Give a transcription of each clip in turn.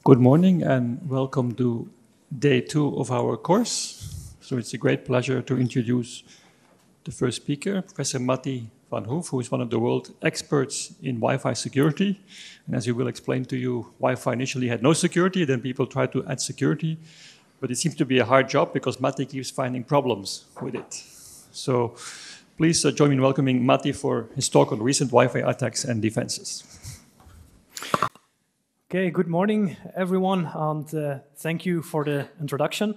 Good morning and welcome to day 2 of our course. So it's a great pleasure to introduce the first speaker, Professor Mathy Vanhoef, who is one of the world experts in Wi-Fi security. And as he will explain to you, Wi-Fi initially had no security, then people tried to add security. But it seems to be a hard job because Mathy keeps finding problems with it. So please join me in welcoming Mathy for his talk on recent Wi-Fi attacks and defenses. Okay, good morning, everyone, and thank you for the introduction.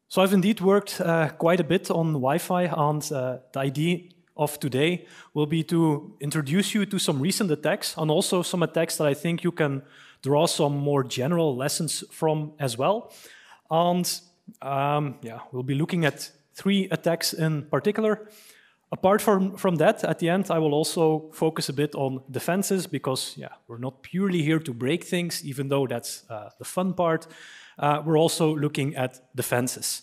So I've indeed worked quite a bit on Wi-Fi, and the idea of today will be to introduce you to some recent attacks, and also some attacks that I think you can draw some more general lessons from as well. And we'll be looking at 3 attacks in particular. Apart from that, at the end, I will also focus a bit on defenses because, we're not purely here to break things, even though that's the fun part. We're also looking at defenses.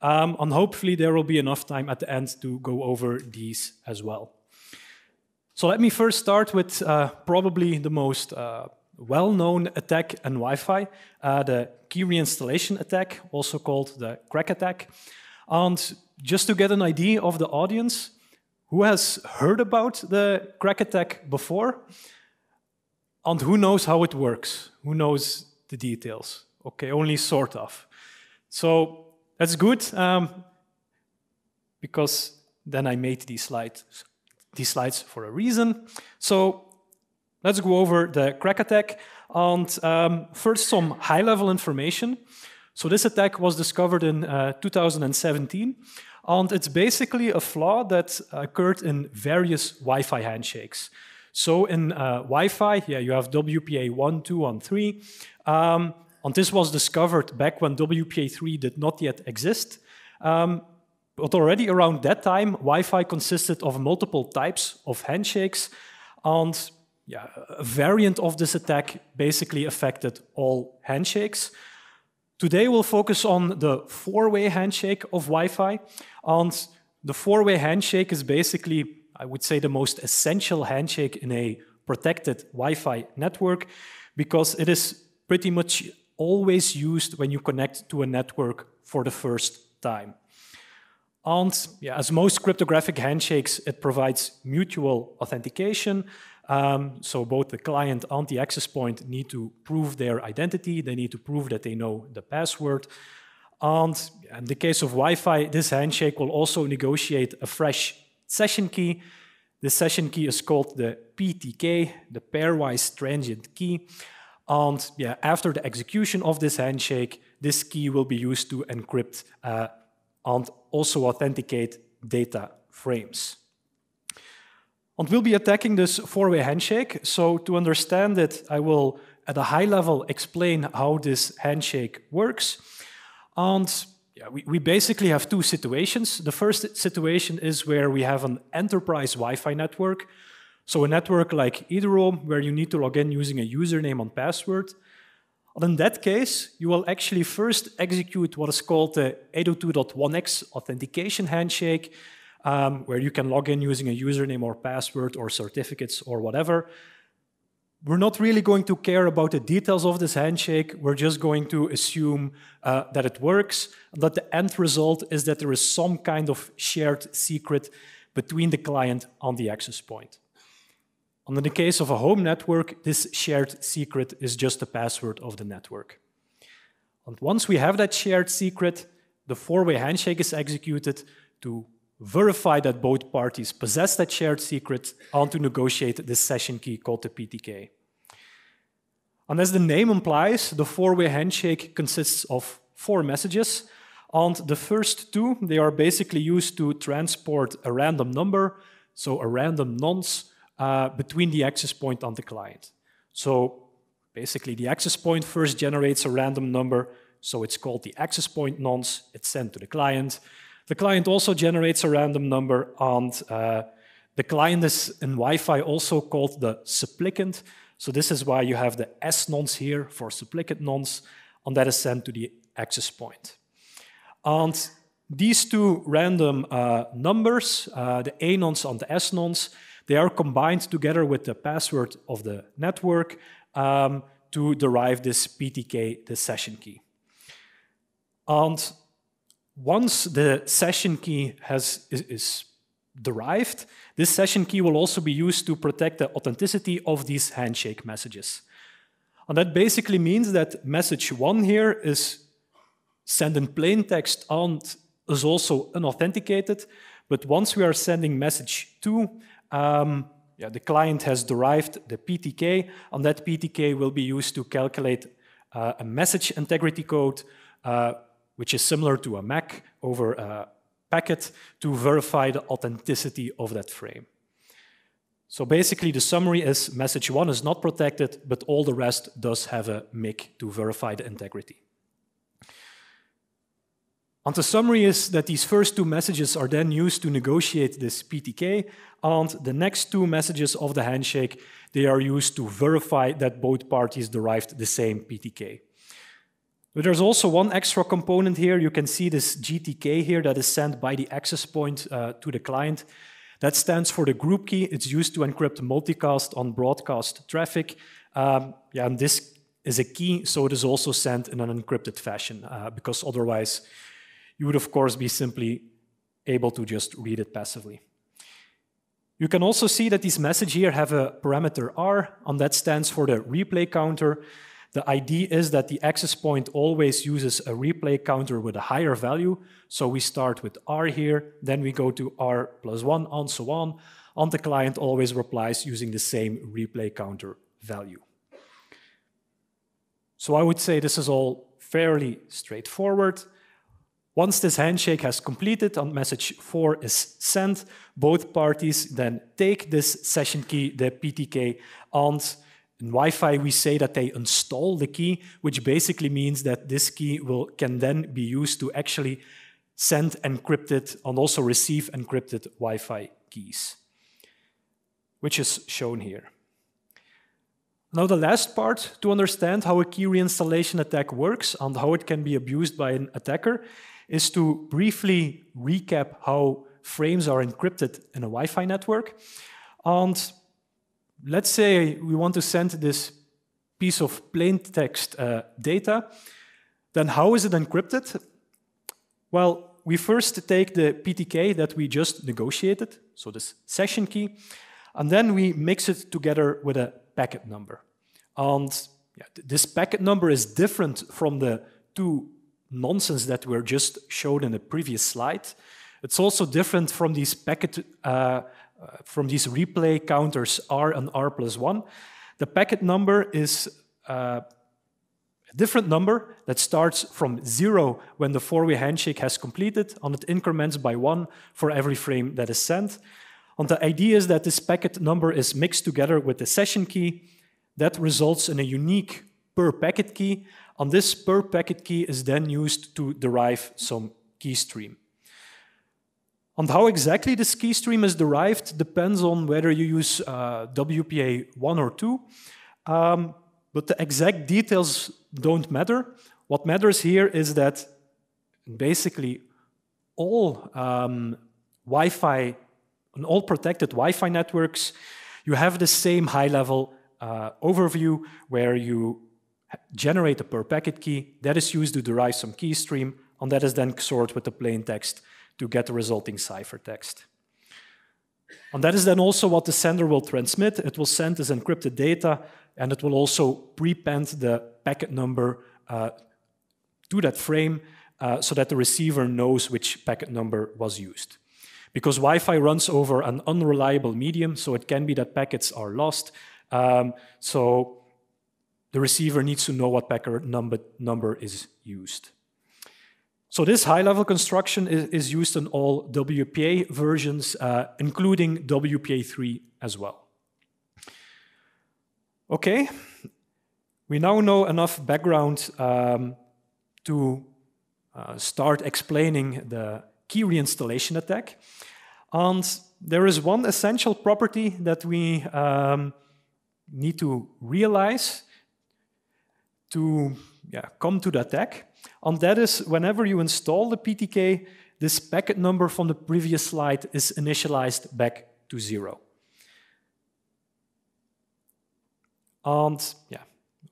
And hopefully there will be enough time at the end to go over these as well. So let me first start with probably the most well-known attack in Wi-Fi, the key reinstallation attack, also called the crack attack. And just to get an idea of the audience, who has heard about the crack attack before? And who knows how it works? Who knows the details? Okay, only sort of. So that's good, because then I made these slides for a reason. So let's go over the crack attack. And first, some high-level information. So this attack was discovered in 2017. And it's basically a flaw that occurred in various Wi-Fi handshakes. So in Wi-Fi, you have WPA 1, 2, and 3. And this was discovered back when WPA 3 did not yet exist. But already around that time, Wi-Fi consisted of multiple types of handshakes. And a variant of this attack basically affected all handshakes. Today we'll focus on the 4-way handshake of Wi-Fi. And the 4-way handshake is basically, I would say, the most essential handshake in a protected Wi-Fi network because it is pretty much always used when you connect to a network for the first time. And as most cryptographic handshakes, it provides mutual authentication. So both the client and the access point need to prove their identity. They need to prove that they know the password. And in the case of Wi-Fi, this handshake will also negotiate a fresh session key. This session key is called the PTK, the pairwise transient key. And after the execution of this handshake, this key will be used to encrypt and also authenticate data frames. And we'll be attacking this 4-way handshake. So to understand it, I will, at a high level, explain how this handshake works. And we basically have 2 situations. The first situation is where we have an enterprise Wi-Fi network. So a network like Ederom, where you need to log in using a username and password. And in that case, you will actually first execute what is called the 802.1x authentication handshake, where you can log in using a username or password or certificates or whatever. We're not really going to care about the details of this handshake. We're just going to assume that it works, and that the end result is that there is some kind of shared secret between the client and the access point. And in the case of a home network, this shared secret is just the password of the network. And once we have that shared secret, the 4-way handshake is executed to verify that both parties possess that shared secret and to negotiate this session key called the PTK. And as the name implies, the 4-way handshake consists of 4 messages. And the first 2, they are basically used to transport a random number, so a random nonce, between the access point and the client. So basically the access point first generates a random number, so it's called the access point nonce, it's sent to the client. The client also generates a random number, and the client is in Wi-Fi also called the supplicant. So this is why you have the S nonce here for supplicant nonce, and that is sent to the access point. And these 2 random numbers, the A nonce and the S nonce, they are combined together with the password of the network to derive this PTK, the session key. And once the session key is derived, this session key will also be used to protect the authenticity of these handshake messages. And that basically means that message 1 here is sent in plain text and is also unauthenticated. But once we are sending message 2, the client has derived the PTK, and that PTK will be used to calculate a message integrity code, which is similar to a MAC over a packet, to verify the authenticity of that frame. So basically the summary is message 1 is not protected, but all the rest does have a MIC to verify the integrity. And the summary is that these first 2 messages are then used to negotiate this PTK, and the next 2 messages of the handshake, they are used to verify that both parties derived the same PTK. But there's also one extra component here. You can see this GTK here that is sent by the access point to the client. That stands for the group key. It's used to encrypt multicast on broadcast traffic. And this is a key, so it is also sent in an encrypted fashion, because otherwise you would, of course, be simply able to just read it passively. You can also see that these messages here have a parameter R, and that stands for the replay counter. The idea is that the access point always uses a replay counter with a higher value. So we start with R here, then we go to R+1, and so on. And the client always replies using the same replay counter value. So I would say this is all fairly straightforward. Once this handshake has completed and message 4 is sent, both parties then take this session key, the PTK, and in Wi-Fi we say that they install the key, which basically means that this key can then be used to actually send encrypted and also receive encrypted Wi-Fi keys, which is shown here. Now the last part, to understand how a key reinstallation attack works and how it can be abused by an attacker, is to briefly recap how frames are encrypted in a Wi-Fi network. And let's say we want to send this piece of plain text data. Then how is it encrypted? Well, we first take the PTK that we just negotiated, so this session key, and then we mix it together with a packet number. And this packet number is different from the 2 nonsense that were just shown in the previous slide. It's also different from these from these replay counters R and R+1. The packet number is a different number that starts from 0 when the 4-way handshake has completed, and it increments by 1 for every frame that is sent. And the idea is that this packet number is mixed together with the session key. That results in a unique per packet key, and this per packet key is then used to derive some key stream. And how exactly this key stream is derived depends on whether you use WPA 1 or 2, but the exact details don't matter. What matters here is that basically all Wi-Fi, on all protected Wi-Fi networks, you have the same high-level overview where you generate a per packet key that is used to derive some key stream, and that is then stored with the plain text to get the resulting ciphertext. And that is then also what the sender will transmit. It will send this encrypted data, and it will also prepend the packet number to that frame so that the receiver knows which packet number was used. Because Wi-Fi runs over an unreliable medium, so it can be that packets are lost. So the receiver needs to know what packet number is used. So this high-level construction is used in all WPA versions, including WPA3 as well. Okay, we now know enough background to start explaining the key reinstallation attack. And there is one essential property that we need to realize to come to the attack. And that is whenever you install the PTK, this packet number from the previous slide is initialized back to 0. And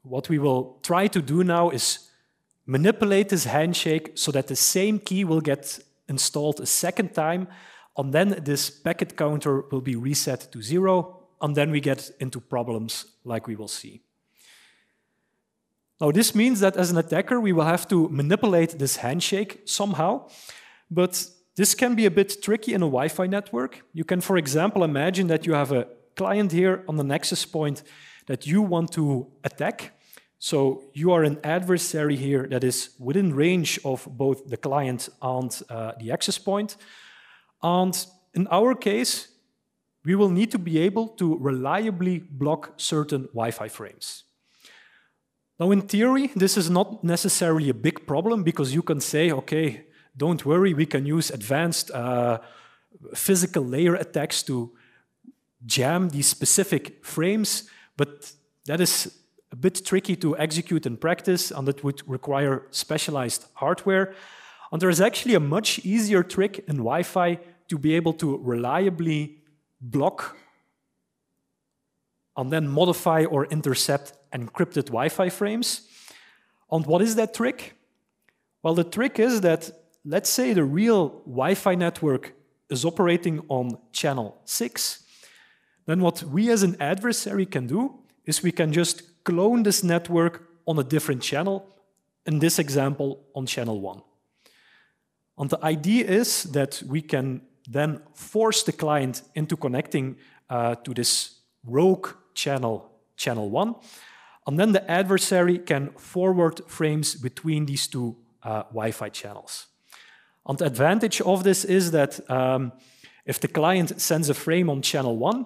what we will try to do now is manipulate this handshake so that the same key will get installed a second time, and then this packet counter will be reset to 0, and then we get into problems like we will see. Now, this means that as an attacker, we will have to manipulate this handshake somehow, but this can be a bit tricky in a Wi-Fi network. You can, for example, imagine that you have a client here on the access point that you want to attack. So you are an adversary here that is within range of both the client and the access point. And in our case, we will need to be able to reliably block certain Wi-Fi frames. Now, in theory, this is not necessarily a big problem because you can say, okay, don't worry, we can use advanced physical layer attacks to jam these specific frames, but that is a bit tricky to execute in practice, and it would require specialized hardware. And there is actually a much easier trick in Wi-Fi to be able to reliably block and then modify or intercept encrypted Wi-Fi frames. And what is that trick? Well, the trick is that, let's say the real Wi-Fi network is operating on channel 6, then what we as an adversary can do is we can just clone this network on a different channel, in this example on channel 1. And the idea is that we can then force the client into connecting to this rogue channel, channel 1, and then the adversary can forward frames between these two Wi-Fi channels. And the advantage of this is that if the client sends a frame on channel 1,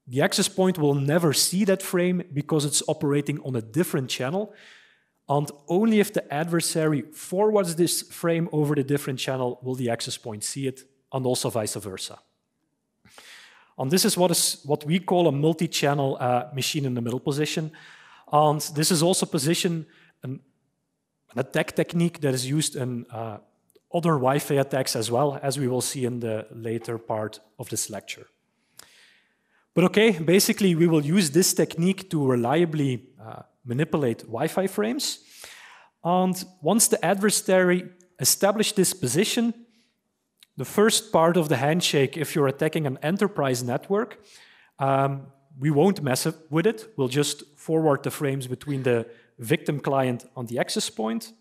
the access point will never see that frame because it's operating on a different channel. And only if the adversary forwards this frame over the different channel will the access point see it, and also vice versa. And this is what we call a multi-channel machine in the middle position. And this is also an attack technique that is used in other Wi-Fi attacks as well, as we will see in the later part of this lecture. But okay, basically we will use this technique to reliably manipulate Wi-Fi frames. And once the adversary established this position, the first part of the handshake, if you're attacking an enterprise network, we won't mess with it. We'll just forward the frames between the victim client and the access point.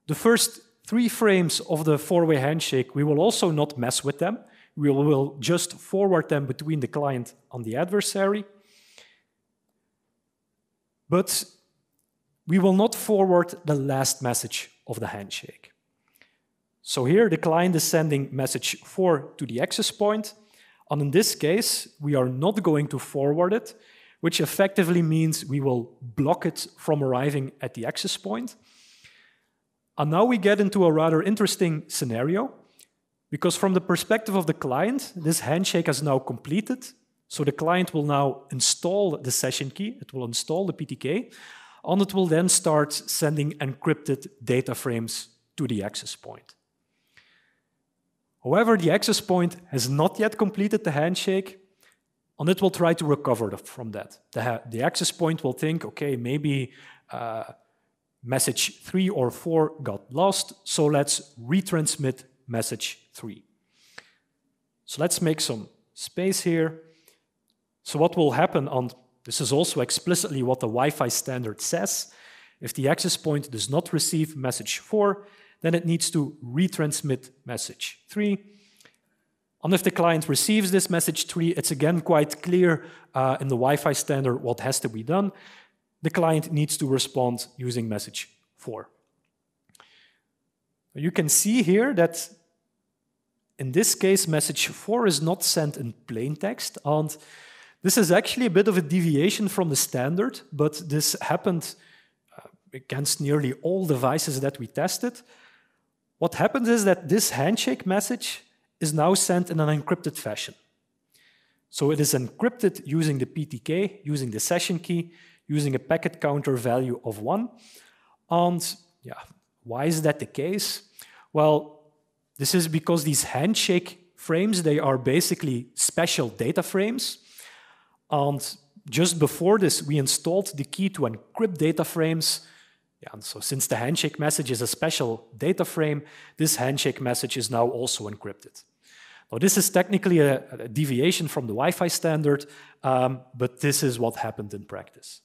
The first 3 frames of the 4-way handshake, we will also not mess with them. We will just forward them between the client and the adversary. But we will not forward the last message of the handshake. So here the client is sending message 4 to the access point, and in this case we are not going to forward it, which effectively means we will block it from arriving at the access point. And now we get into a rather interesting scenario, because from the perspective of the client, this handshake has now completed. So the client will now install the session key, it will install the PTK, and it will then start sending encrypted data frames to the access point. However, the access point has not yet completed the handshake, and it will try to recover from that. The access point will think, okay, maybe message 3 or 4 got lost, so let's retransmit message 3. So let's make some space here. So what will happen, and this is also explicitly what the Wi-Fi standard says, if the access point does not receive message 4, then it needs to retransmit message 3. And if the client receives this message 3, it's again quite clear in the Wi-Fi standard what has to be done. The client needs to respond using message 4. You can see here that in this case, message 4 is not sent in plain text, and this is actually a bit of a deviation from the standard, but this happened against nearly all devices that we tested. What happens is that this handshake message is now sent in an encrypted fashion. So it is encrypted using the PTK, using the session key, using a packet counter value of 1. And yeah, why is that the case? Well, this is because these handshake frames, they are basically special data frames. And just before this, we installed the key to encrypt data frames. Yeah, and so since the handshake message is a special data frame, this handshake message is now also encrypted. Now, this is technically a deviation from the Wi-Fi standard, but this is what happened in practice.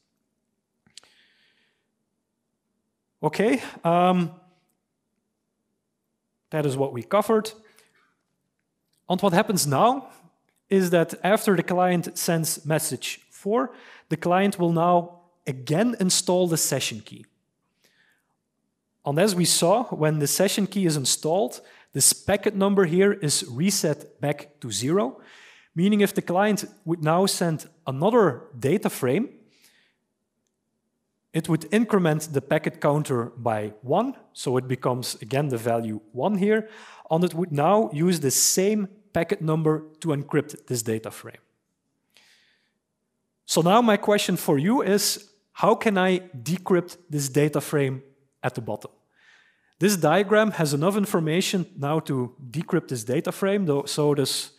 Okay, that is what we covered. And what happens now is that after the client sends message 4, the client will now again install the session key. And as we saw, when the session key is installed, this packet number here is reset back to 0, meaning if the client would now send another data frame, it would increment the packet counter by 1, so it becomes again the value 1 here, and it would now use the same packet number to encrypt this data frame. So now my question for you is, how can I decrypt this data frame at the bottom? This diagram has enough information now to decrypt this data frame, though, so does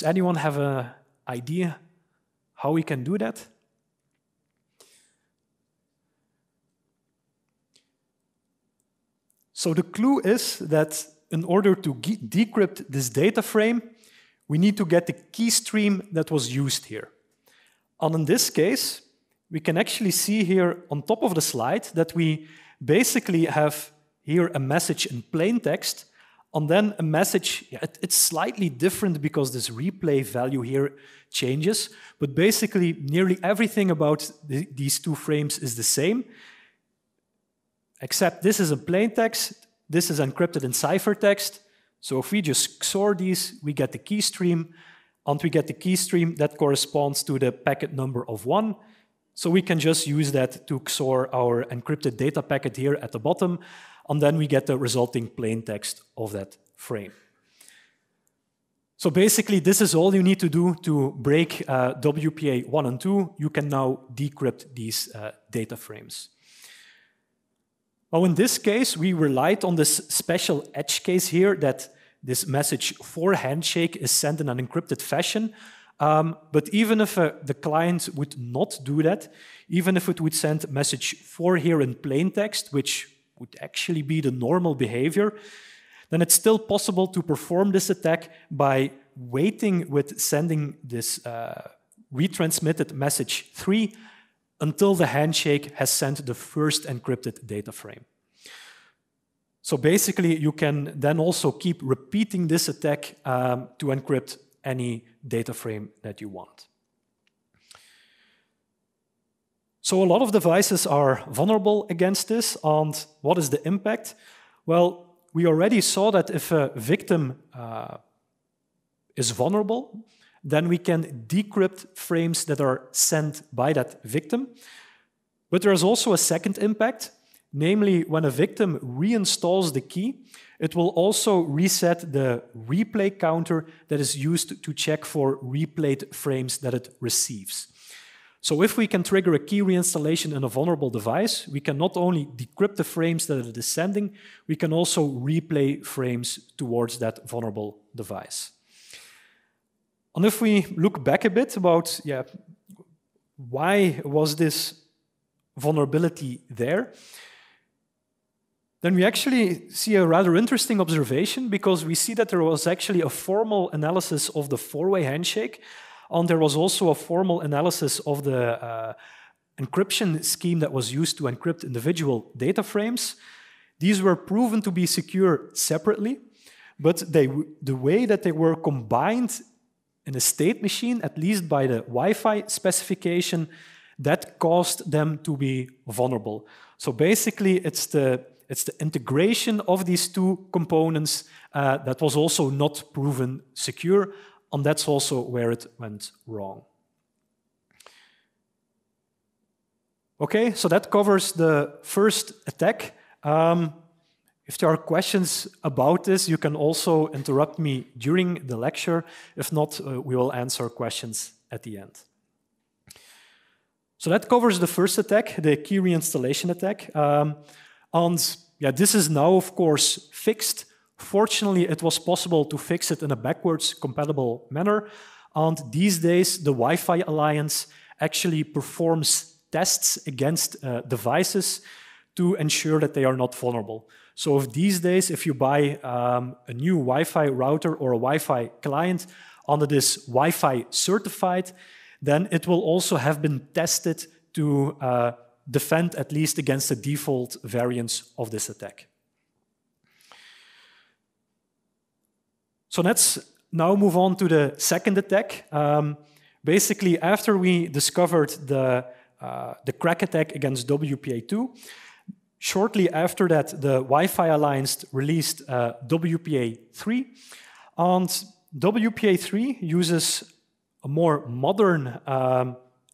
anyone have an idea how we can do that? So the clue is that in order to decrypt this data frame, we need to get the key stream that was used here. And in this case, we can actually see here on top of the slide that we basically have here a message in plain text, and then a message, it's slightly different because this replay value here changes, but basically nearly everything about these two frames is the same, except this is a plain text, this is encrypted in ciphertext. So if we just XOR these, we get the key stream, and we get the key stream that corresponds to the packet number of 1. So we can just use that to XOR our encrypted data packet here at the bottom, and then we get the resulting plain text of that frame. So basically, this is all you need to do to break WPA 1 and 2. You can now decrypt these data frames. Now, in this case, we relied on this special edge case here that this message 4 handshake is sent in an encrypted fashion. But even if the client would not do that, even if it would send message 4 here in plain text, which would actually be the normal behavior, then it's still possible to perform this attack by waiting with sending this retransmitted message 3 until the handshake has sent the first encrypted data frame. So basically, you can then also keep repeating this attack to encrypt any data frame that you want. So a lot of devices are vulnerable against this, and what is the impact? Well, we already saw that if a victim is vulnerable, then we can decrypt frames that are sent by that victim. But there is also a second impact, namely when a victim reinstalls the key, it will also reset the replay counter that is used to check for replayed frames that it receives. So if we can trigger a key reinstallation in a vulnerable device, we can not only decrypt the frames that it is sending, we can also replay frames towards that vulnerable device. And if we look back a bit about why was this vulnerability there, then we actually see a rather interesting observation, because we see that there was actually a formal analysis of the 4-way handshake, and there was also a formal analysis of the encryption scheme that was used to encrypt individual data frames. These were proven to be secure separately, but the way that they were combined in a state machine, at least by the Wi-Fi specification, that caused them to be vulnerable. So basically, it's the integration of these two components that was also not proven secure, and that's also where it went wrong. Okay, so that covers the first attack. If there are questions about this, you can also interrupt me during the lecture. If not, we will answer questions at the end. So that covers the first attack, the key reinstallation attack. And this is now, of course, fixed. Fortunately, it was possible to fix it in a backwards compatible manner. And these days, the Wi-Fi Alliance actually performs tests against devices to ensure that they are not vulnerable. So if these days, if you buy a new Wi-Fi router or a Wi-Fi client under this Wi-Fi certified, then it will also have been tested to defend at least against the default variants of this attack. So let's now move on to the second attack. Basically, after we discovered the crack attack against WPA2, shortly after that, the Wi-Fi Alliance released WPA3, and WPA3 uses a more modern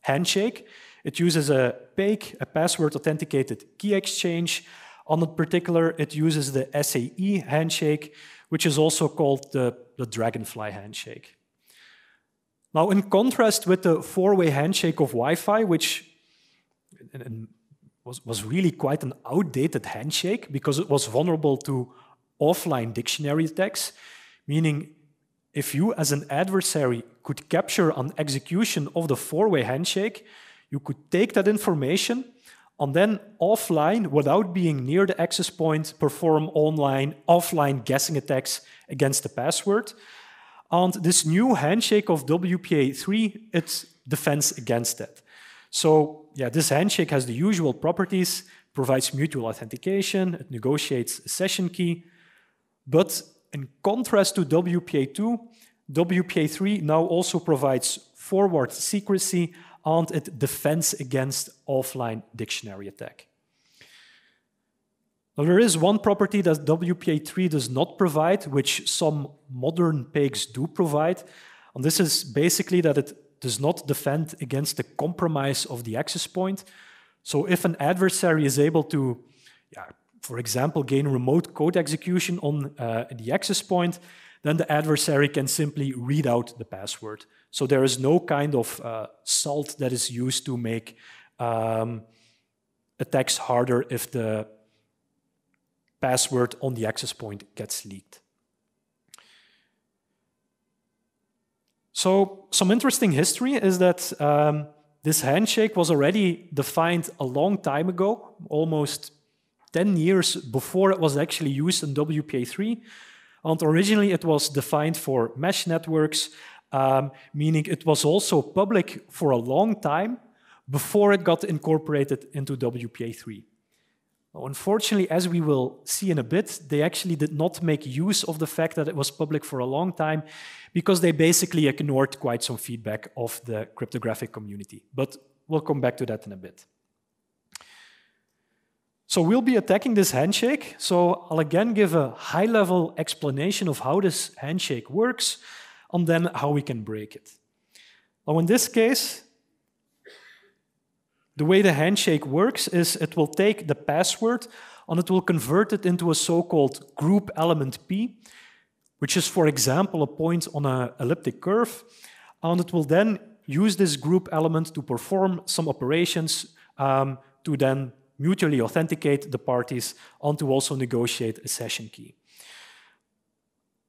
handshake. It uses a PAIC, a password-authenticated key exchange. On in particular, it uses the SAE handshake, which is also called the Dragonfly handshake. Now, in contrast with the four-way handshake of Wi-Fi, which was really quite an outdated handshake because it was vulnerable to offline dictionary attacks, meaning if you as an adversary could capture an execution of the four-way handshake, you could take that information and then offline, without being near the access point, perform offline guessing attacks against the password. And this new handshake of WPA3, it defends against that. So yeah, this handshake has the usual properties, provides mutual authentication, it negotiates a session key. But in contrast to WPA2, WPA3 now also provides forward secrecy and it defends against offline dictionary attack. Now, there is one property that WPA3 does not provide, which some modern PAICs do provide, and this is basically that it does not defend against the compromise of the access point. So if an adversary is able to, for example, gain remote code execution on the access point, then the adversary can simply read out the password. So there is no kind of salt that is used to make attacks harder if the password on the access point gets leaked. So some interesting history is that this handshake was already defined a long time ago, almost 10 years before it was actually used in WPA3. And originally it was defined for mesh networks, meaning it was also public for a long time before it got incorporated into WPA3. Now, unfortunately, as we will see in a bit, they actually did not make use of the fact that it was public for a long time because they basically ignored quite some feedback of the cryptographic community. But we'll come back to that in a bit. So we'll be attacking this handshake. So I'll again give a high-level explanation of how this handshake works and then how we can break it. Now, in this case, the way the handshake works is it will take the password and it will convert it into a so-called group element P, which is, for example, a point on an elliptic curve. And it will then use this group element to perform some operations to then mutually authenticate the parties and to also negotiate a session key.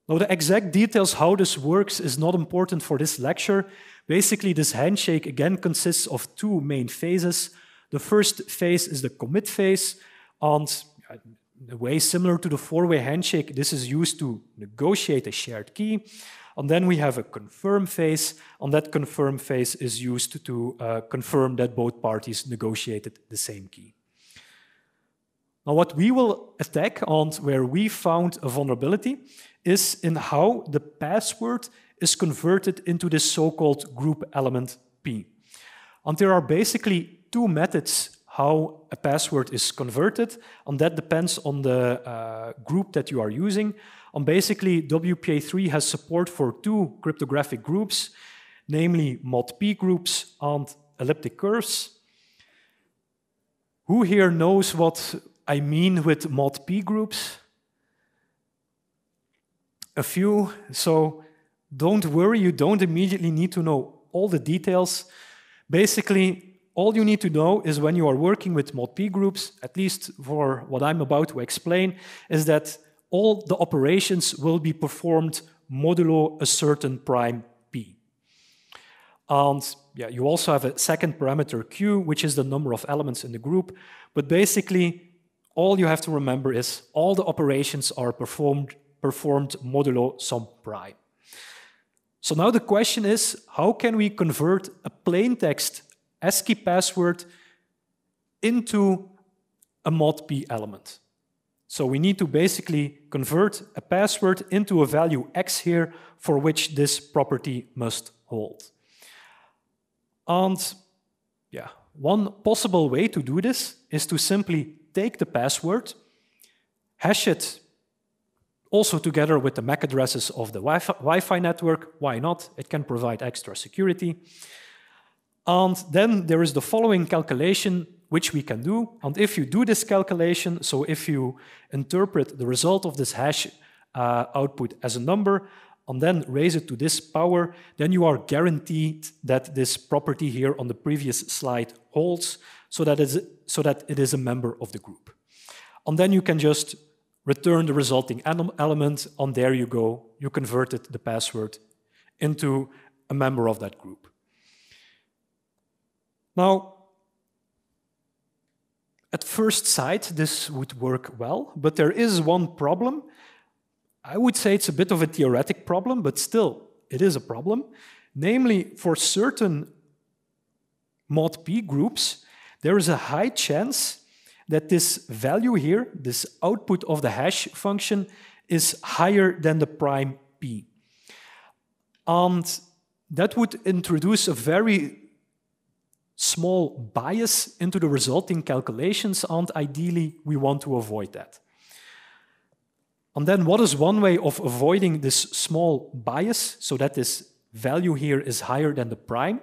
Now, the exact details how this works is not important for this lecture. Basically, this handshake again consists of two main phases. The first phase is the commit phase, and in a way similar to the four-way handshake, this is used to negotiate a shared key. And then we have a confirm phase, and that confirm phase is used to confirm that both parties negotiated the same key. Now, what we will attack and where we found a vulnerability is in how the password is converted into this so-called group element P. And there are basically two methods how a password is converted, and that depends on the group that you are using. And basically, WPA3 has support for two cryptographic groups, namely mod P groups and elliptic curves. Who here knows what I mean with mod P groups? A few. So don't worry, you don't immediately need to know all the details. Basically, all you need to know is when you are working with mod P groups, at least for what I'm about to explain, is that all the operations will be performed modulo a certain prime P. And yeah, you also have a second parameter q, which is the number of elements in the group. But basically, all you have to remember is all the operations are performed modulo some prime. So now the question is, how can we convert a plain text ASCII password into a mod p element? So we need to basically convert a password into a value x here for which this property must hold. And yeah, one possible way to do this is to simply take the password, hash it also together with the MAC addresses of the Wi-Fi network. Why not? It can provide extra security. And then there is the following calculation which we can do. And if you do this calculation, so if you interpret the result of this hash output as a number, and then raise it to this power, then you are guaranteed that this property here on the previous slide holds, so that it is a member of the group. And then you can just return the resulting element, and there you go. You converted the password into a member of that group. Now, at first sight, this would work well, but there is one problem. I would say it's a bit of a theoretic problem, but still, it is a problem. Namely, for certain mod P groups, there is a high chance that this value here, this output of the hash function, is higher than the prime P. And that would introduce a very small bias into the resulting calculations, and ideally, we want to avoid that. And then what is one way of avoiding this small bias so that this value here is higher than the prime?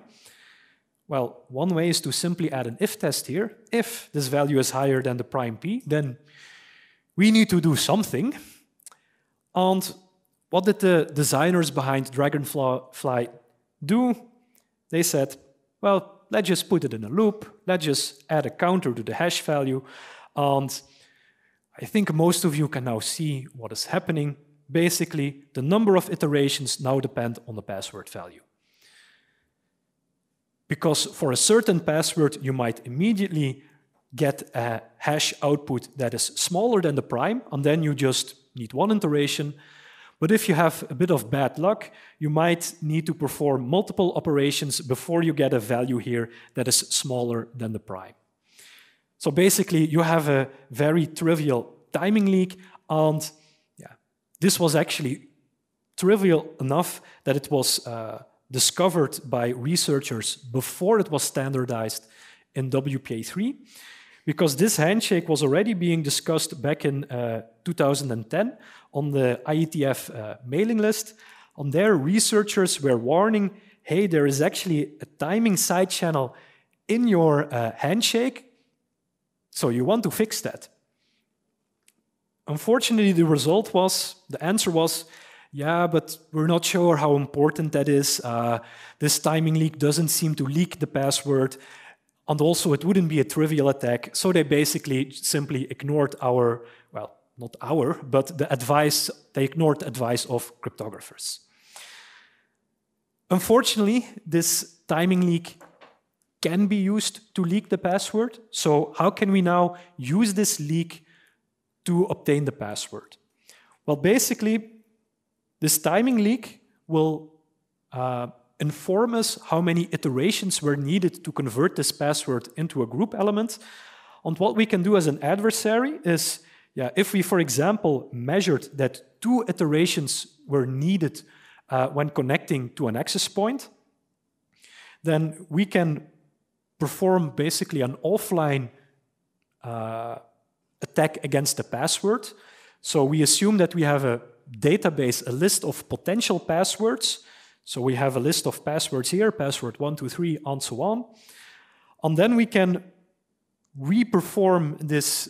Well, one way is to simply add an if test here. If this value is higher than the prime P, then we need to do something. And what did the designers behind Dragonfly do? They said, well, let's just put it in a loop. Let's just add a counter to the hash value. And I think most of you can now see what is happening. Basically, the number of iterations now depend on the password value. Because for a certain password, you might immediately get a hash output that is smaller than the prime, and then you just need one iteration. But if you have a bit of bad luck, you might need to perform multiple operations before you get a value here that is smaller than the prime. So basically, you have a very trivial timing leak, and yeah, this was actually trivial enough that it was discovered by researchers before it was standardized in WPA3, because this handshake was already being discussed back in 2010 on the IETF mailing list. On there, researchers were warning, hey, there is actually a timing side channel in your handshake, so you want to fix that. Unfortunately, the answer was, yeah, but we're not sure how important that is. This timing leak doesn't seem to leak the password, and also it wouldn't be a trivial attack, so they basically simply ignored our, well, not our, but the advice, they ignored the advice of cryptographers. Unfortunately, this timing leak can be used to leak the password. So how can we now use this leak to obtain the password? Well, basically, this timing leak will inform us how many iterations were needed to convert this password into a group element. And what we can do as an adversary is, if we, for example, measured that 2 iterations were needed when connecting to an access point, then we can perform basically an offline attack against the password. So we assume that we have a database, a list of potential passwords. So we have a list of passwords here, password 1, 2, 3, and so on. And then we can re-perform this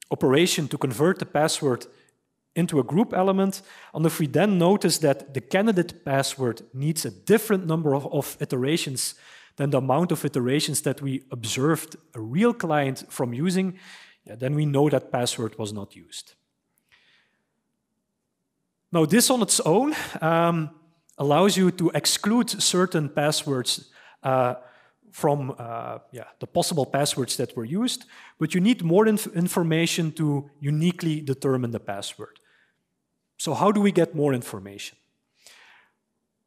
operation to convert the password into a group element. And if we then notice that the candidate password needs a different number of iterations than the amount of iterations that we observed a real client from using, then we know that password was not used. Now, this on its own, allows you to exclude certain passwords from the possible passwords that were used, but you need more information to uniquely determine the password. So how do we get more information?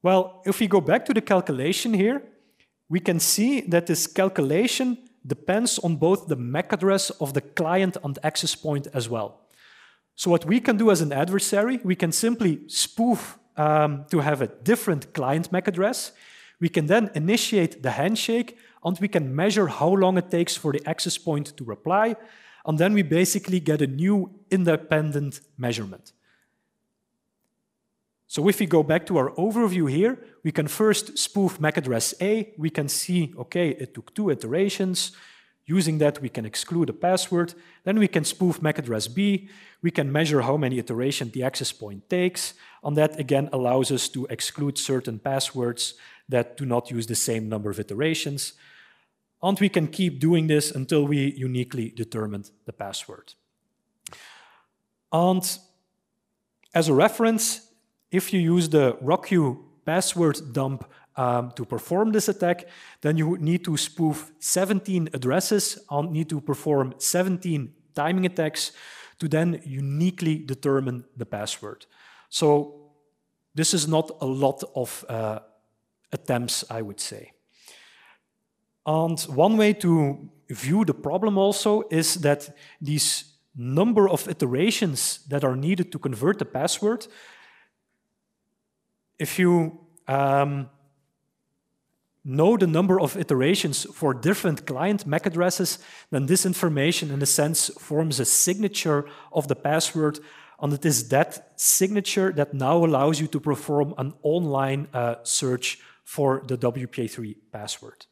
Well, if we go back to the calculation here, we can see that this calculation depends on both the MAC address of the client and access point as well. So what we can do as an adversary, we can simply spoof to have a different client MAC address. We can then initiate the handshake, and we can measure how long it takes for the access point to reply, and then we basically get a new independent measurement. So if we go back to our overview here, we can first spoof MAC address A. We can see, okay, it took 2 iterations. Using that, we can exclude a password. Then we can spoof MAC address B. We can measure how many iterations the access point takes. And that, again, allows us to exclude certain passwords that do not use the same number of iterations. And we can keep doing this until we uniquely determine the password. And as a reference, if you use the RockU password dump to perform this attack, then you would need to spoof 17 addresses and need to perform 17 timing attacks to then uniquely determine the password. So this is not a lot of attempts, I would say. And one way to view the problem also is that these number of iterations that are needed to convert the password, if you know the number of iterations for different client MAC addresses, then this information, in a sense, forms a signature of the password, and it is that signature that now allows you to perform an online search for the WPA3 password.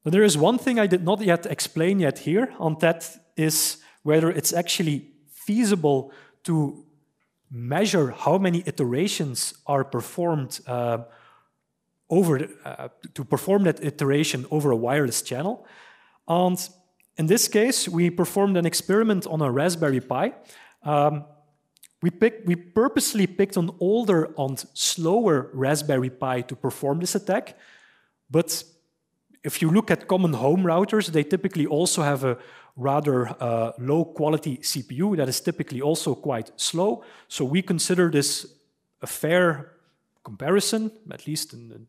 Now, there is one thing I did not yet explain yet here, and that is whether it's actually feasible to measure how many iterations are performed to perform that iteration over a wireless channel. And in this case, we performed an experiment on a Raspberry Pi. We purposely picked an older and slower Raspberry Pi to perform this attack. But if you look at common home routers, they typically also have a rather low-quality CPU that is typically also quite slow. So we consider this a fair comparison, at least in a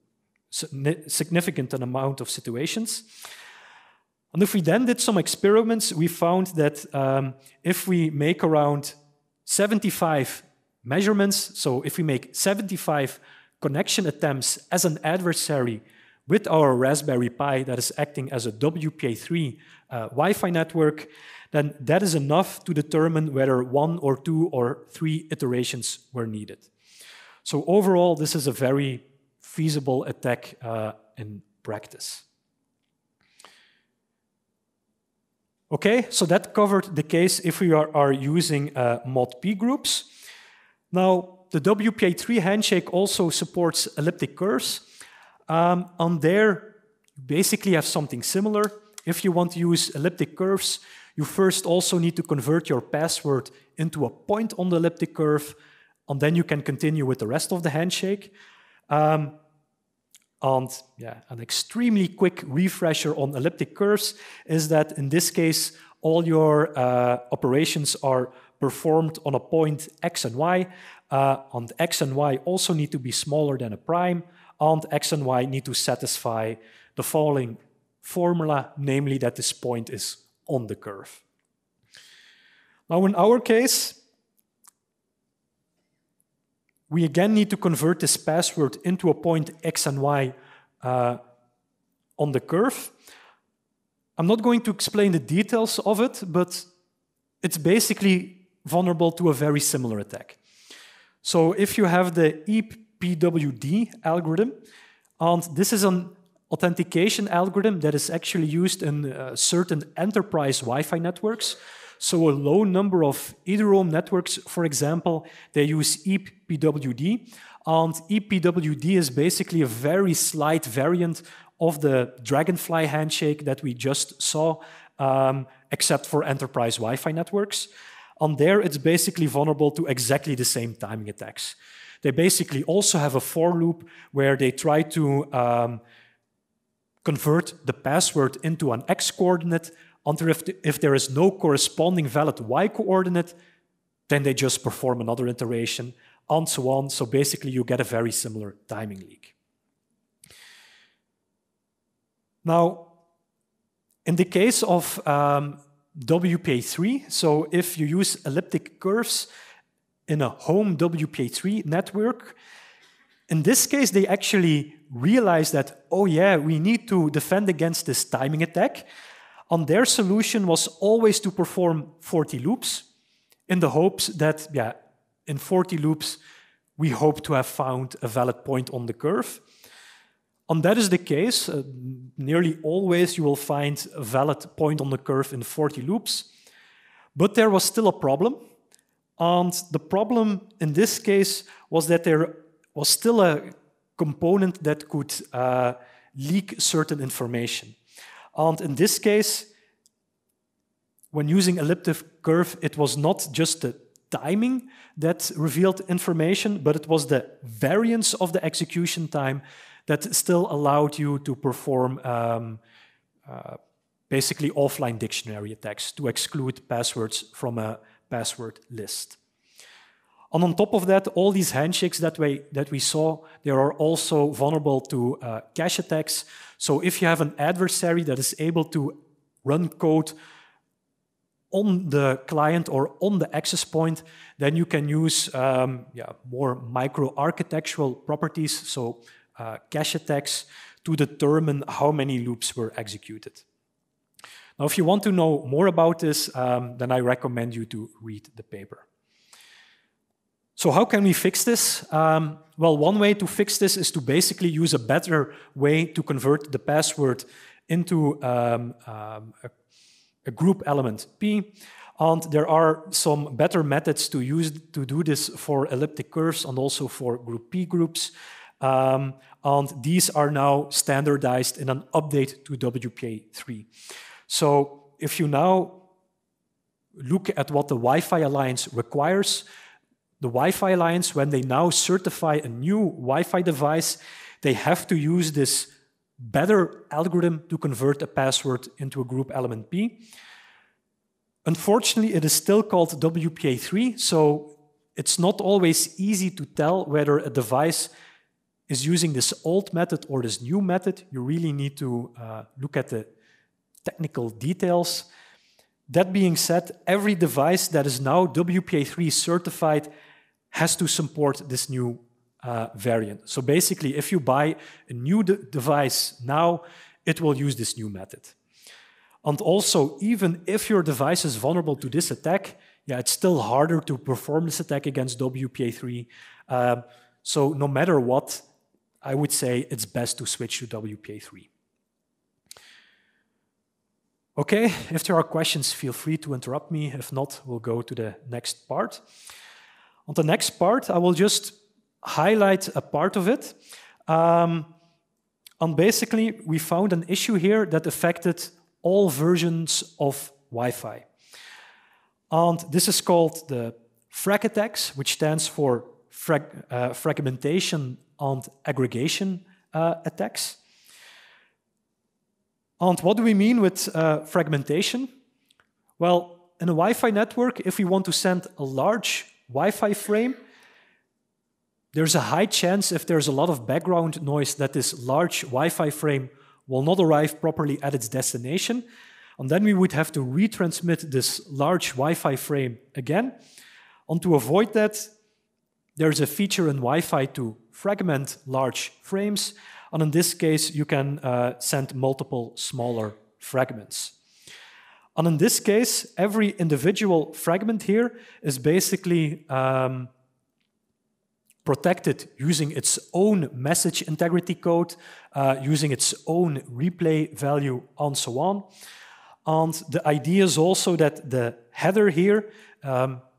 significant amount of situations. And if we then did some experiments, we found that if we make around 75 measurements, so if we make 75 connection attempts as an adversary with our Raspberry Pi that is acting as a WPA3 Wi-Fi network, then that is enough to determine whether 1 or 2 or 3 iterations were needed. So overall, this is a very feasible attack in practice. Okay, so that covered the case if we are using mod P groups. Now, the WPA3 handshake also supports elliptic curves. And there, you basically have something similar. If you want to use elliptic curves, you first also need to convert your password into a point on the elliptic curve, and then you can continue with the rest of the handshake. And yeah, an extremely quick refresher on elliptic curves is that in this case, all your operations are performed on a point x and y, and x and y also need to be smaller than a prime, and x and y need to satisfy the following formula, namely that this point is on the curve. Now, in our case, we again need to convert this password into a point x and y on the curve. I'm not going to explain the details of it, but it's basically vulnerable to a very similar attack. So if you have the ePWD algorithm, and this is an authentication algorithm that is actually used in certain enterprise Wi-Fi networks. So a low number of eDROAM networks, for example, they use ePWD. And ePWD is basically a very slight variant of the Dragonfly handshake that we just saw, except for enterprise Wi-Fi networks. And there it's basically vulnerable to exactly the same timing attacks. They basically also have a for loop where they try to convert the password into an X coordinate, until if there is no corresponding valid Y coordinate, then they just perform another iteration, and so on. So basically, you get a very similar timing leak. Now, in the case of WPA3, so if you use elliptic curves in a home WPA3 network, in this case, they actually realized that, oh yeah, we need to defend against this timing attack. And their solution was always to perform 40 loops in the hopes that, yeah, in 40 loops, we hope to have found a valid point on the curve. And that is the case. Nearly always you will find a valid point on the curve in 40 loops. But there was still a problem. And the problem in this case was that there was still a component that could leak certain information. And in this case, when using elliptic curve, it was not just the timing that revealed information, but it was the variance of the execution time that still allowed you to perform basically offline dictionary attacks to exclude passwords from a password list. And on top of that, all these handshakes that we saw, they are also vulnerable to cache attacks. So if you have an adversary that is able to run code on the client or on the access point, then you can use more micro-architectural properties, so cache attacks, to determine how many loops were executed. Now, if you want to know more about this, then I recommend you to read the paper. So how can we fix this? Well, one way to fix this is to basically use a better way to convert the password into a group element P. And there are some better methods to use to do this for elliptic curves and also for group P groups. And these are now standardized in an update to WPA3. So if you now look at what the Wi-Fi Alliance requires, the Wi-Fi Alliance, when they now certify a new Wi-Fi device, they have to use this better algorithm to convert a password into a group element P. Unfortunately, it is still called WPA3, so it's not always easy to tell whether a device is using this old method or this new method. You really need to look at the technical details. That being said, every device that is now WPA3 certified has to support this new variant. So basically, if you buy a new device now, it will use this new method. And also, even if your device is vulnerable to this attack, yeah, it's still harder to perform this attack against WPA3. So no matter what, I would say it's best to switch to WPA3. Okay, if there are questions, feel free to interrupt me. If not, we'll go to the next part. On the next part, I will just highlight a part of it. And basically, we found an issue here that affected all versions of Wi-Fi. And this is called the FRAG attacks, which stands for fragmentation and aggregation attacks. And what do we mean with fragmentation? Well, in a Wi-Fi network, if we want to send a large Wi-Fi frame, there's a high chance, if there's a lot of background noise, that this large Wi-Fi frame will not arrive properly at its destination. And then we would have to retransmit this large Wi-Fi frame again. And to avoid that, there's a feature in Wi-Fi to fragment large frames. And in this case, you can send multiple smaller fragments. And in this case, every individual fragment here is basically protected using its own message integrity code, using its own replay value, and so on. And the idea is also that the header here,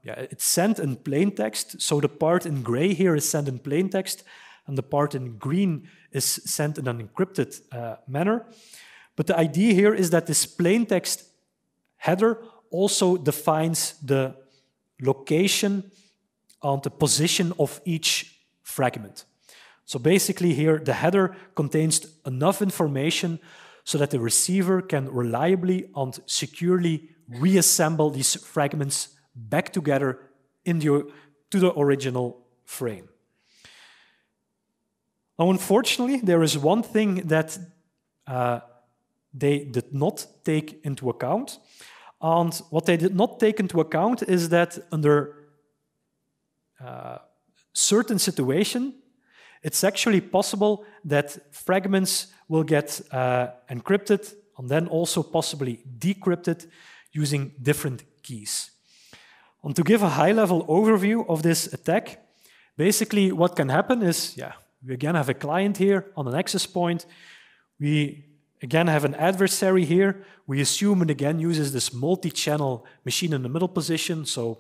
it's sent in plain text. So the part in gray here is sent in plain text, and the part in green is sent in an encrypted manner. But the idea here is that this plain text header also defines the location and the position of each fragment. So basically here, the header contains enough information so that the receiver can reliably and securely reassemble these fragments back together to the original frame. Now, unfortunately, there is one thing that they did not take into account. And what they did not take into account is that under certain situations, it's actually possible that fragments will get encrypted and then also possibly decrypted using different keys. And to give a high-level overview of this attack, basically what can happen is, we again have a client here on an access point. We again have an adversary here. We assume it again uses this multi-channel machine in the middle position, so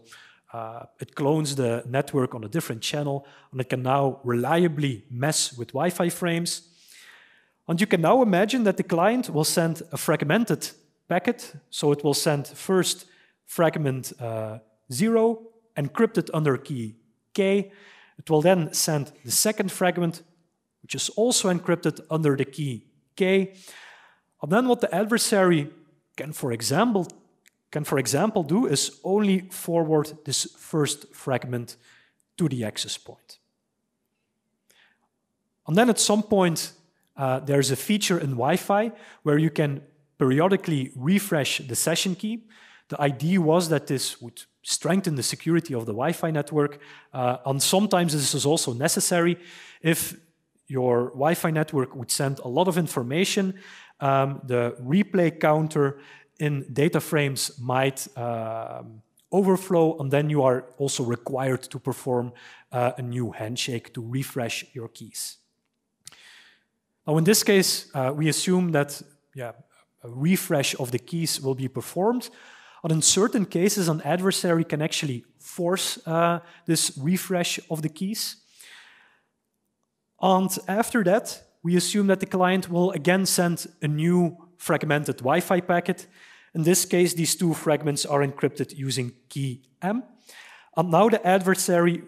it clones the network on a different channel, and it can now reliably mess with Wi-Fi frames. And you can now imagine that the client will send a fragmented packet, so it will send first fragment 0, encrypted under key K. It will then send the second fragment, which is also encrypted under the key K. And then what the adversary can, for example, do is only forward this first fragment to the access point. And then at some point, there's a feature in Wi-Fi where you can periodically refresh the session key. The idea was that this would strengthen the security of the Wi-Fi network, and sometimes this is also necessary if your Wi-Fi network would send a lot of information. The replay counter in data frames might overflow, and then you are also required to perform a new handshake to refresh your keys. Now, in this case, we assume that a refresh of the keys will be performed. And in certain cases, an adversary can actually force this refresh of the keys. And after that, we assume that the client will again send a new fragmented Wi-Fi packet. In this case, these two fragments are encrypted using key M. And now the adversary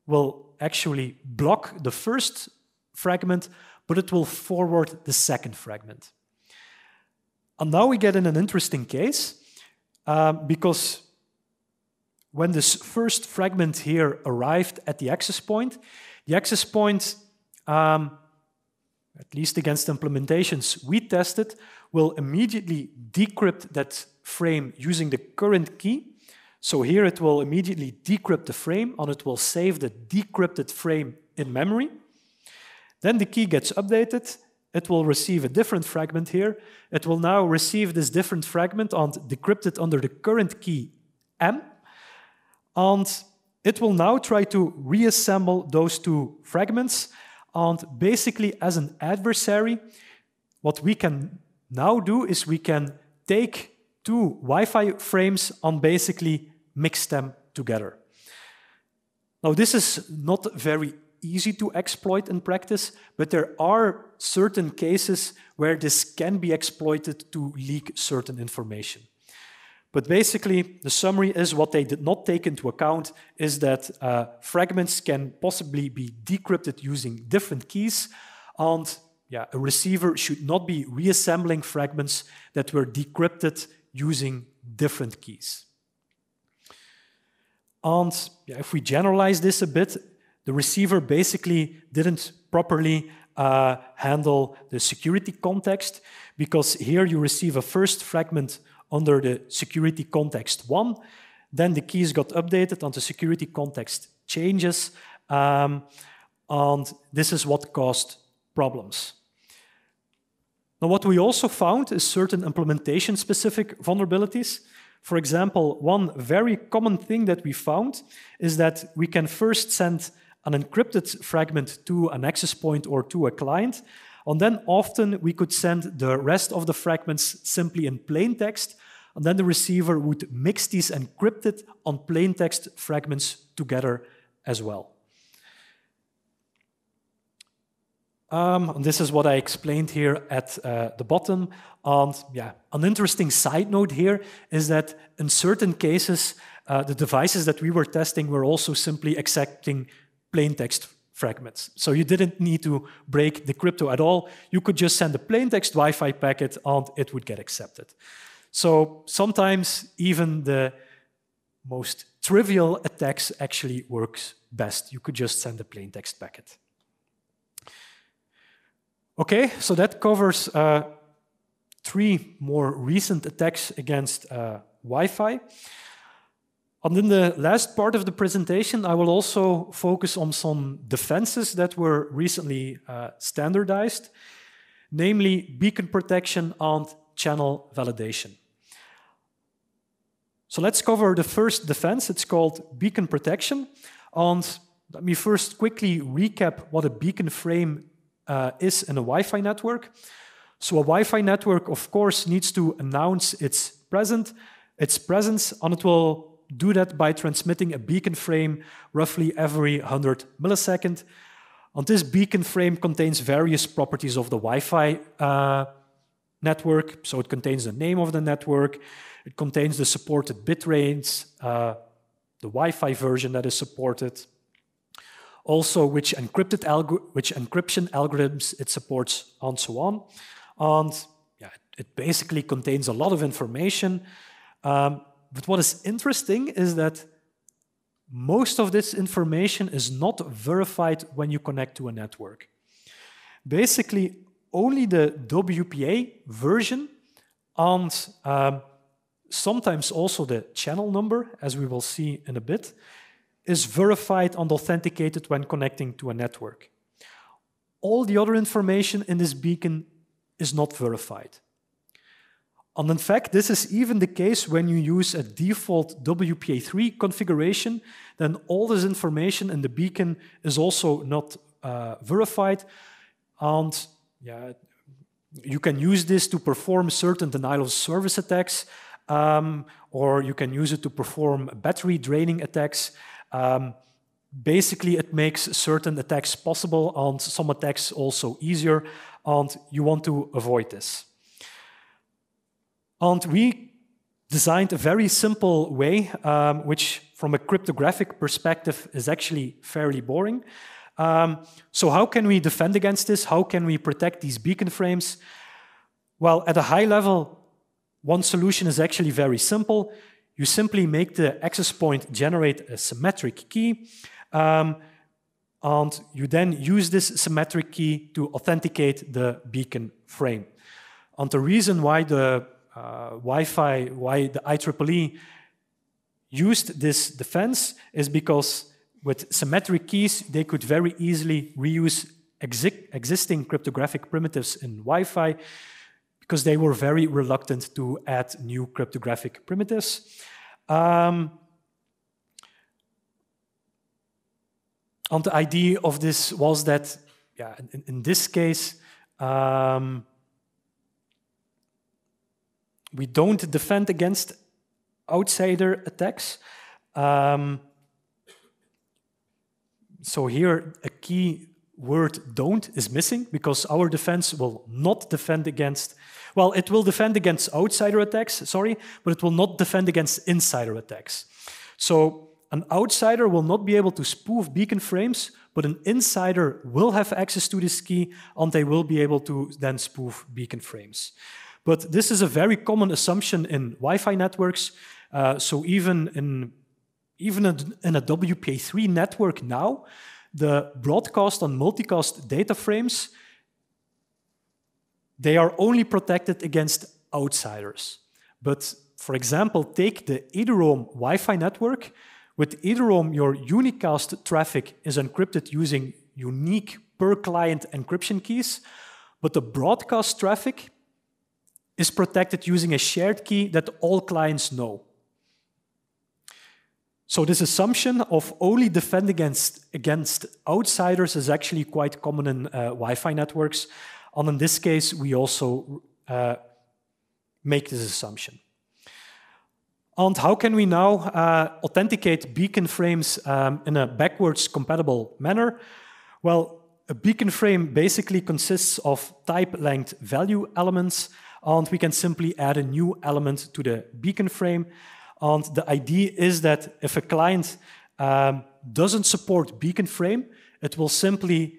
will actually block the first fragment, but it will forward the second fragment. And now we get in an interesting case, because when this first fragment here arrived at the access point, at least against implementations we tested, will immediately decrypt that frame using the current key. So here it will immediately decrypt the frame, and it will save the decrypted frame in memory. Then the key gets updated. It will receive a different fragment here. It will now receive this different fragment and decrypt it under the current key M. And it will now try to reassemble those two fragments. And basically, as an adversary, what we can now do is we can take two Wi-Fi frames and basically mix them together. Now, this is not very easy to exploit in practice, but there are certain cases where this can be exploited to leak certain information. But basically, the summary is what they did not take into account is that fragments can possibly be decrypted using different keys, and a receiver should not be reassembling fragments that were decrypted using different keys. And if we generalize this a bit, the receiver basically didn't properly handle the security context, because here you receive a first fragment under the security context 1, then the keys got updated and the security context changes, and this is what caused problems. Now, what we also found is certain implementation-specific vulnerabilities. For example, one very common thing that we found is that we can first send an encrypted fragment to an access point or to a client, and then often we could send the rest of the fragments simply in plain text, and then the receiver would mix these encrypted and plain text fragments together as well. And this is what I explained here at the bottom. And an interesting side note here is that in certain cases, the devices that we were testing were also simply accepting plain text fragments. So you didn't need to break the crypto at all. You could just send a plain text Wi-Fi packet and it would get accepted. So sometimes even the most trivial attacks actually works best. You could just send a plain text packet. Okay, so that covers 3 more recent attacks against Wi-Fi. And in the last part of the presentation, I will also focus on some defenses that were recently standardized, namely beacon protection and channel validation. So let's cover the first defense. It's called beacon protection. And let me first quickly recap what a beacon frame is in a Wi-Fi network. So a Wi-Fi network, of course, needs to announce its presence, and it will do that by transmitting a beacon frame roughly every 100 milliseconds. And this beacon frame contains various properties of the Wi-Fi network. So it contains the name of the network, it contains the supported bit rates, the Wi-Fi version that is supported, also which encryption algorithms it supports, and so on. And yeah, it basically contains a lot of information. But what is interesting is that most of this information is not verified when you connect to a network. Basically, only the WPA version and sometimes also the channel number, as we will see in a bit, is verified and authenticated when connecting to a network. All the other information in this beacon is not verified. And in fact, this is even the case when you use a default WPA3 configuration, then all this information in the beacon is also not verified. And yeah, you can use this to perform certain denial of service attacks, or you can use it to perform battery draining attacks. Basically, it makes certain attacks possible and some attacks also easier, and you want to avoid this. And we designed a very simple way, which from a cryptographic perspective is actually fairly boring. So how can we defend against this? How can we protect these beacon frames? Well, at a high level, one solution is actually very simple. You simply make the access point generate a symmetric key, and you then use this symmetric key to authenticate the beacon frame. And the reason why the why the IEEE used this defense is because with symmetric keys, they could very easily reuse existing cryptographic primitives in Wi-Fi because they were very reluctant to add new cryptographic primitives. And the idea of this was that, yeah, in this case, we don't defend against outsider attacks. So here a key word don't is missing because our defense will not defend against, well, it will defend against outsider attacks, sorry, but it will not defend against insider attacks. So an outsider will not be able to spoof beacon frames, but an insider will have access to this key and they will be able to then spoof beacon frames. But this is a very common assumption in Wi-Fi networks. So even in a WPA3 network now, the broadcast and multicast data frames, they are only protected against outsiders. But for example, take the Ederoam Wi-Fi network. With Ederoam, your unicast traffic is encrypted using unique per-client encryption keys, but the broadcast traffic is protected using a shared key that all clients know. So this assumption of only defend against outsiders is actually quite common in Wi-Fi networks. And in this case, we also make this assumption. And how can we now authenticate beacon frames in a backwards compatible manner? Well, a beacon frame basically consists of type length value elements, and we can simply add a new element to the beacon frame. And the idea is that if a client doesn't support beacon frame, it will simply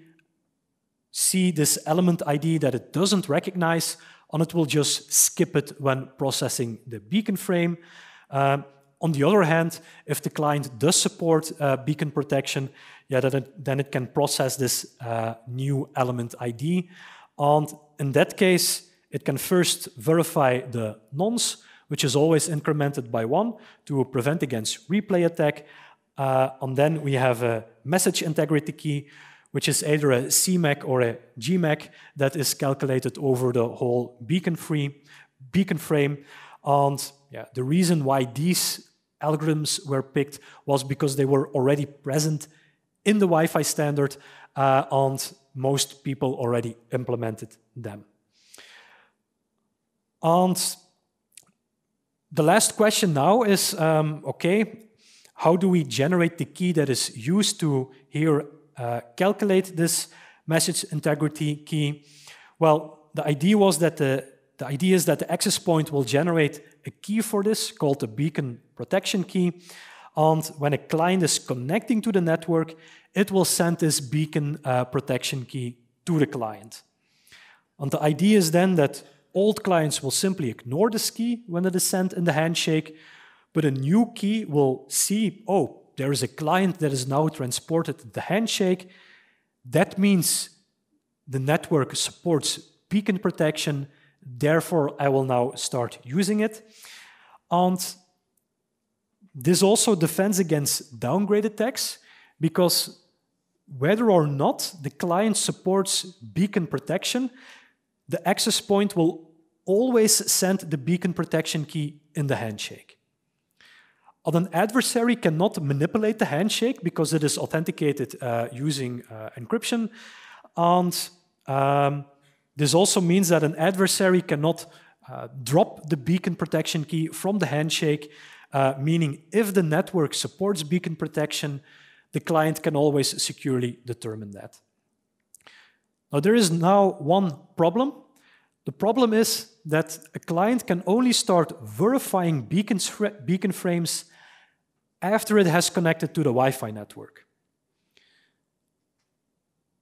see this element ID that it doesn't recognize, and it will just skip it when processing the beacon frame. On the other hand, if the client does support beacon protection, then it can process this new element ID. And in that case, it can first verify the nonce, which is always incremented by 1 to prevent against replay attack. And then we have a message integrity key, which is either a CMAC or a GMAC that is calculated over the whole beacon frame. And the reason why these algorithms were picked was because they were already present in the Wi-Fi standard, and most people already implemented them. And the last question now is, okay, how do we generate the key that is used to here calculate this message integrity key? Well, the idea is that the access point will generate a key for this called the beacon protection key. And when a client is connecting to the network, it will send this beacon protection key to the client. And the idea is then that old clients will simply ignore this key when it is sent in the handshake, but a new key will see, oh, there is a client that is now transported the handshake. That means the network supports beacon protection, therefore I will now start using it. And this also defends against downgrade attacks, because whether or not the client supports beacon protection, the access point will always send the beacon protection key in the handshake. And an adversary cannot manipulate the handshake because it is authenticated using encryption. And this also means that an adversary cannot drop the beacon protection key from the handshake, meaning if the network supports beacon protection, the client can always securely determine that. Now, there is now one problem. The problem is that a client can only start verifying beacon frames after it has connected to the Wi-Fi network.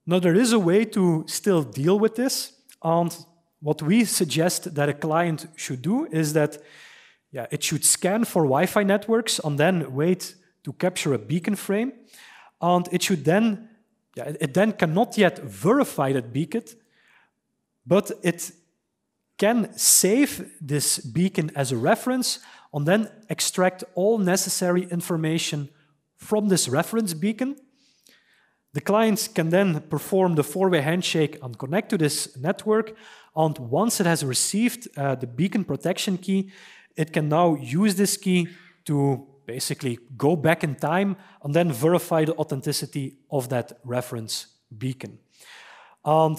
Now, there is a way to still deal with this, and what we suggest that a client should do is that it should scan for Wi-Fi networks and then wait to capture a beacon frame, and it should then, it then cannot yet verify that beacon, but it can save this beacon as a reference and then extract all necessary information from this reference beacon. The client can then perform the four-way handshake and connect to this network, and once it has received the beacon protection key, it can now use this key to basically go back in time and then verify the authenticity of that reference beacon. And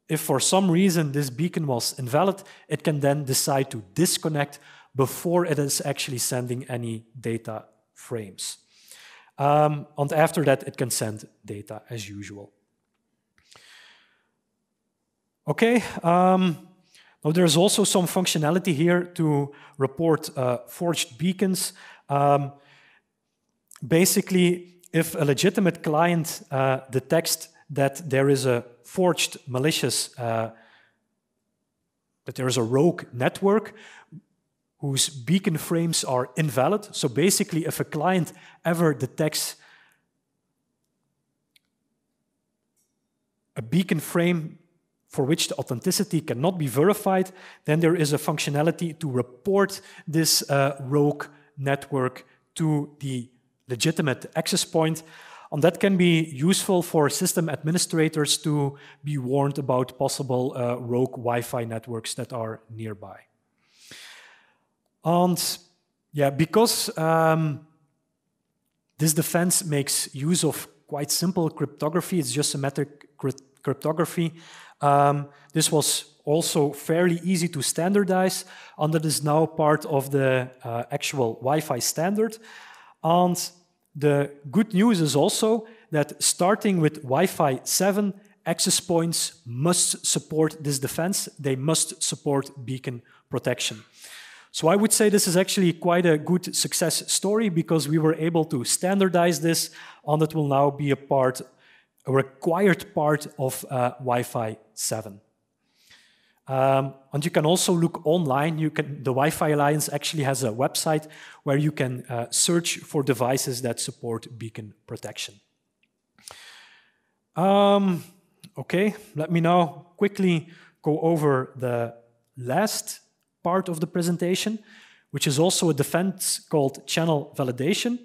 if for some reason this beacon was invalid, it can then decide to disconnect before it is actually sending any data frames. And after that, it can send data as usual. Okay, now there's also some functionality here to report forged beacons. Basically, if a legitimate client detects that there is a forged malicious, that there is a rogue network whose beacon frames are invalid. So basically, if a client ever detects a beacon frame for which the authenticity cannot be verified, then there is a functionality to report this rogue network to the legitimate access point. And that can be useful for system administrators to be warned about possible rogue Wi-Fi networks that are nearby. And because this defense makes use of quite simple cryptography, it's just symmetric cryptography, this was also fairly easy to standardize, and it is now part of the actual Wi-Fi standard. And the good news is also that starting with Wi-Fi 7, access points must support this defense. They must support beacon protection. So I would say this is actually quite a good success story because we were able to standardize this, and it will now be a part a required part of Wi-Fi 7. And you can also look online. The Wi-Fi Alliance actually has a website where you can search for devices that support beacon protection. Okay, let me now quickly go over the last part of the presentation, which is also a defense called channel validation.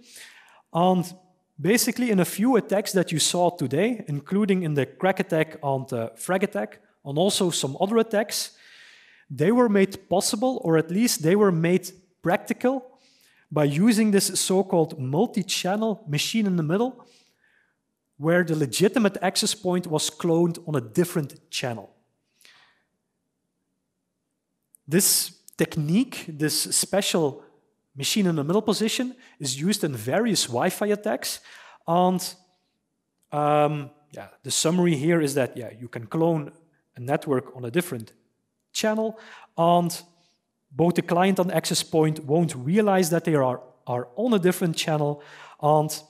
And basically, in a few attacks that you saw today, including in the crack attack and the frag attack, and also some other attacks, they were made possible, or at least they were made practical, by using this so-called multi-channel machine in the middle, where the legitimate access point was cloned on a different channel. This technique, this special machine in the middle position, is used in various Wi-Fi attacks. And the summary here is that you can clone a network on a different channel, and both the client and access point won't realize that they are on a different channel, and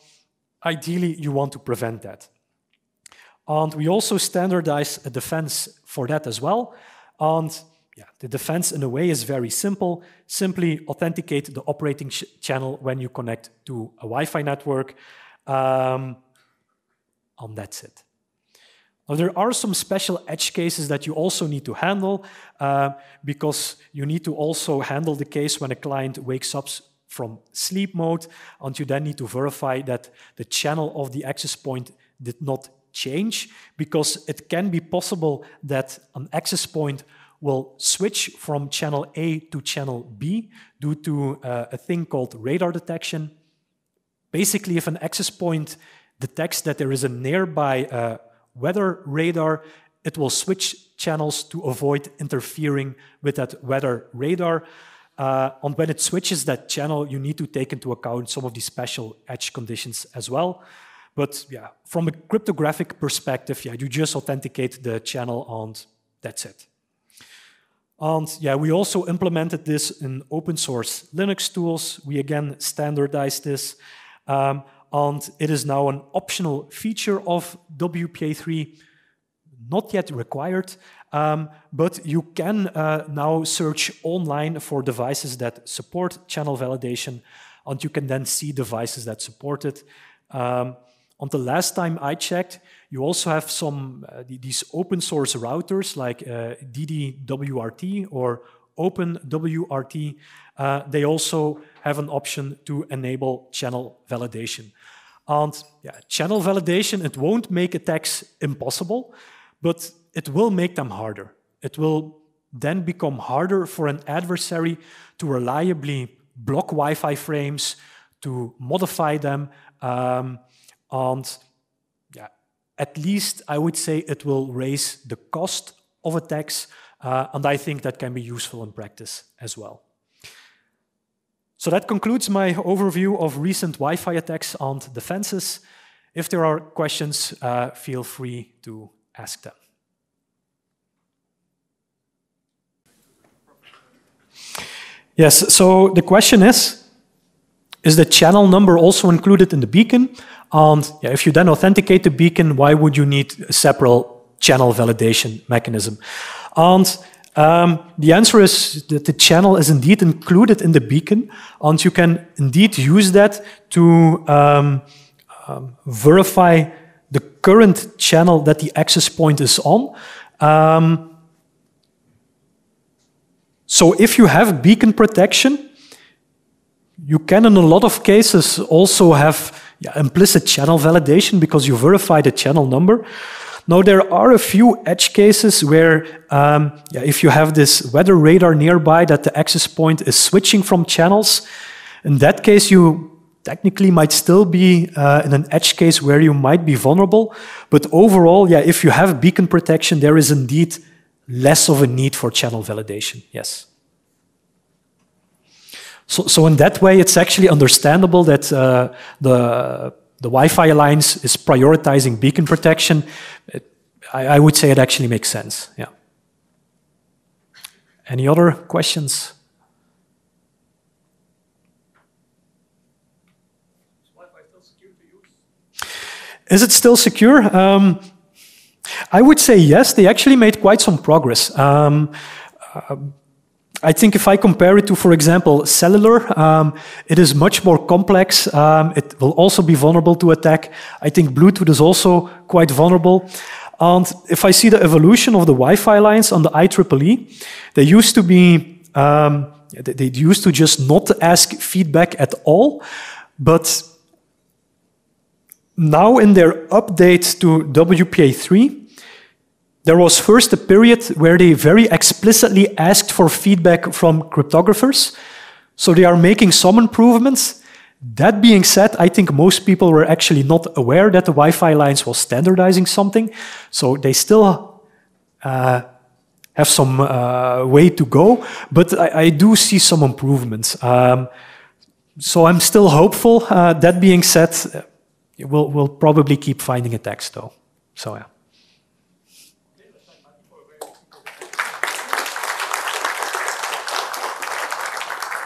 ideally you want to prevent that. And we also standardize a defense for that as well. And the defense in a way is very simple. Simply authenticate the operating channel when you connect to a Wi-Fi network, and that's it. Now, there are some special edge cases that you also need to handle, because you need to also handle the case when a client wakes up from sleep mode, and you then need to verify that the channel of the access point did not change, because it can be possible that an access point will switch from channel A to channel B due to a thing called radar detection. Basically, if an access point detects that there is a nearby weather radar, it will switch channels to avoid interfering with that weather radar. And when it switches that channel, you need to take into account some of these special edge conditions as well. But from a cryptographic perspective, you just authenticate the channel and that's it. And we also implemented this in open source Linux tools. We again standardized this. And it is now an optional feature of WPA3, not yet required, but you can now search online for devices that support channel validation, and you can then see devices that support it. On the last time I checked, you also have some these open source routers like DDWRT or OpenWRT. They also have an option to enable channel validation. And channel validation, it won't make attacks impossible, but it will make them harder. It will then become harder for an adversary to reliably block Wi-Fi frames, to modify them, and at least I would say it will raise the cost of attacks, and I think that can be useful in practice as well. So that concludes my overview of recent Wi-Fi attacks and defenses. If there are questions, feel free to ask them. Yes, so the question is the channel number also included in the beacon? And if you then authenticate the beacon, why would you need a separate channel validation mechanism? And the answer is that the channel is indeed included in the beacon, and you can indeed use that to verify the current channel that the access point is on. So if you have beacon protection, you can in a lot of cases also have implicit channel validation because you verify the channel number. Now, there are a few edge cases where if you have this weather radar nearby that the access point is switching from channels, in that case you technically might still be in an edge case where you might be vulnerable. But overall, if you have beacon protection, there is indeed less of a need for channel validation, yes. So in that way, it's actually understandable that the Wi-Fi Alliance is prioritizing beacon protection. I would say it actually makes sense, yeah. Any other questions? Is Wi-Fi still secure to use? Is it still secure? I would say yes. They actually made quite some progress. I think if I compare it to, for example, cellular, it is much more complex. It will also be vulnerable to attack. I think Bluetooth is also quite vulnerable. And if I see the evolution of the Wi-Fi lines on the IEEE, they used to be, they used to just not ask feedback at all. But now in their update to WPA3, there was first a period where they very explicitly asked for feedback from cryptographers. So they are making some improvements. That being said, I think most people were actually not aware that the Wi-Fi lines was standardizing something. So they still have some way to go. But I do see some improvements. So I'm still hopeful. That being said, we'll probably keep finding attacks though. So yeah.